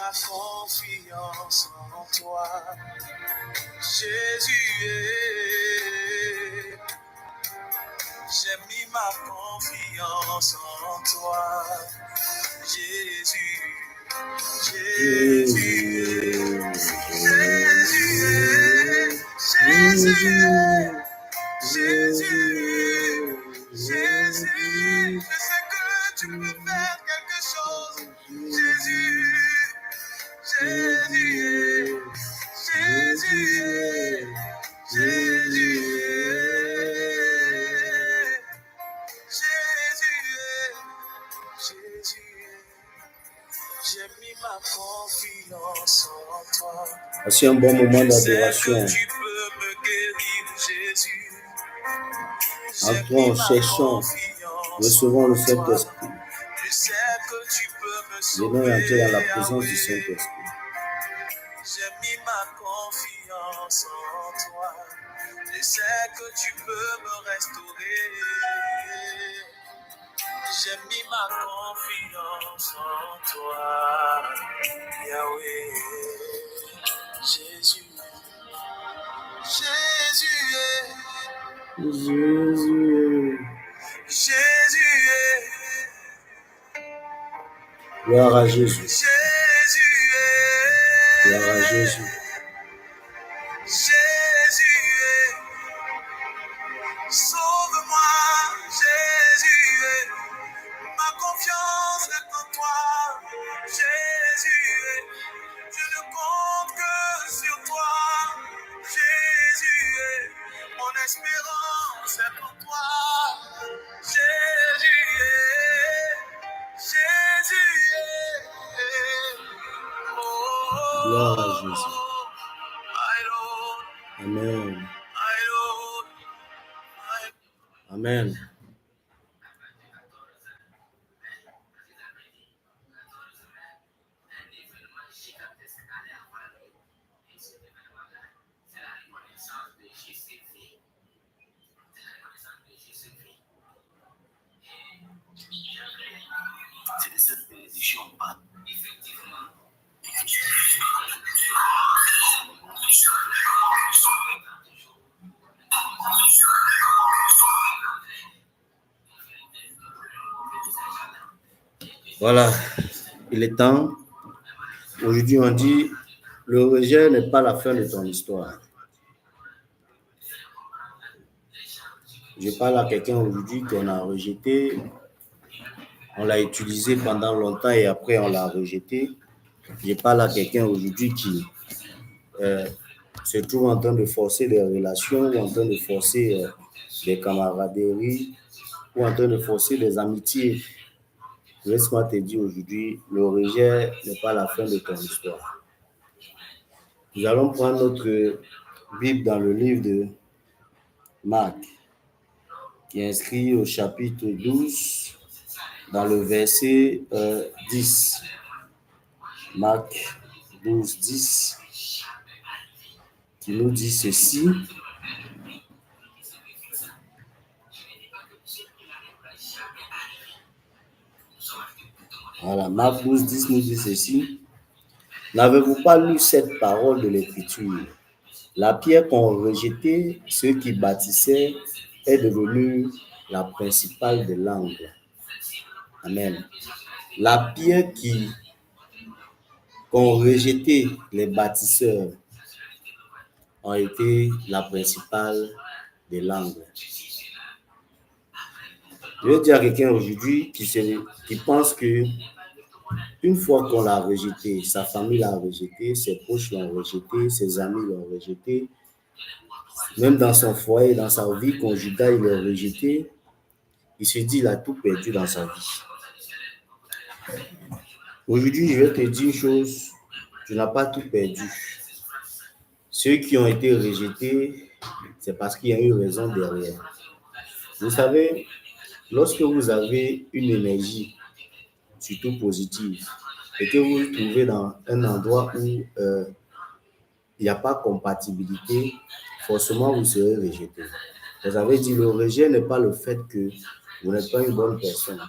ma confiance en toi. Jésus, j'ai mis ma confiance en toi. Jésus, Jésus, Jésus, Jésus, Jésus, je sais que tu peux faire quelque chose. Jésus, Jésus, Jésus, Jésus, Jésus, j'ai mis ma confiance en toi. Voici un bon moment d'adoration. Tu peux me guérir, Jésus. Entrons, cherchons, recevons le Saint-Esprit. Je sais que tu peux me Venons sauver. entrer dans la présence du Saint-Esprit. J'ai mis ma confiance en toi. Je sais que tu peux me restaurer. J'ai mis ma confiance en toi, Yahweh. Jésus, Jésus, Jésus. Jésus, Gloire à Jésus. Jésus, Gloire à Jésus. Jésus, sauve-moi, Jésus, ma confiance est en toi, Jésus, je ne compte que sur toi, Jésus, mon espérance est en toi, Jésus, Jésus, oh, Gloire à Jésus. I don't, Amen. I don't, Amen. C'est des seules bénédictions, pas effectivement. Voilà, il est temps. Aujourd'hui, on dit, le rejet n'est pas la fin de ton histoire. Je parle à quelqu'un aujourd'hui qu'on a rejeté, on l'a utilisé pendant longtemps et après on l'a rejeté. Je parle à quelqu'un aujourd'hui qui se trouve en train de forcer des relations ou en train de forcer des camaraderies ou en train de forcer des amitiés. Laisse-moi te dire aujourd'hui, le rejet n'est pas la fin de ton histoire. Nous allons prendre notre Bible dans le livre de Marc, qui est inscrit au chapitre 12, dans le verset 10. Marc 12, 10, qui nous dit ceci. Voilà, Marc 12, 10 nous dit ceci. N'avez-vous pas lu cette parole de l'Écriture? La pierre qu'ont rejetée ceux qui bâtissaient est devenue la principale de l'angle. Amen. La pierre qu'ont rejeté les bâtisseurs ont été la principale de l'angle. Je veux dire à quelqu'un aujourd'hui qui pense que une fois qu'on l'a rejeté, sa famille l'a rejeté, ses proches l'ont rejeté, ses amis l'ont rejeté, même dans son foyer, dans sa vie conjugale, il est rejeté, il se dit qu'il a tout perdu dans sa vie. Aujourd'hui, je vais te dire une chose, tu n'as pas tout perdu. Ceux qui ont été rejetés, c'est parce qu'il y a eu raison derrière. Vous savez, lorsque vous avez une énergie, surtout positive, et que vous vous trouvez dans un endroit où il n'y a pas compatibilité, forcément vous serez rejeté. Vous avez dit, le rejet n'est pas le fait que vous n'êtes pas une bonne personne.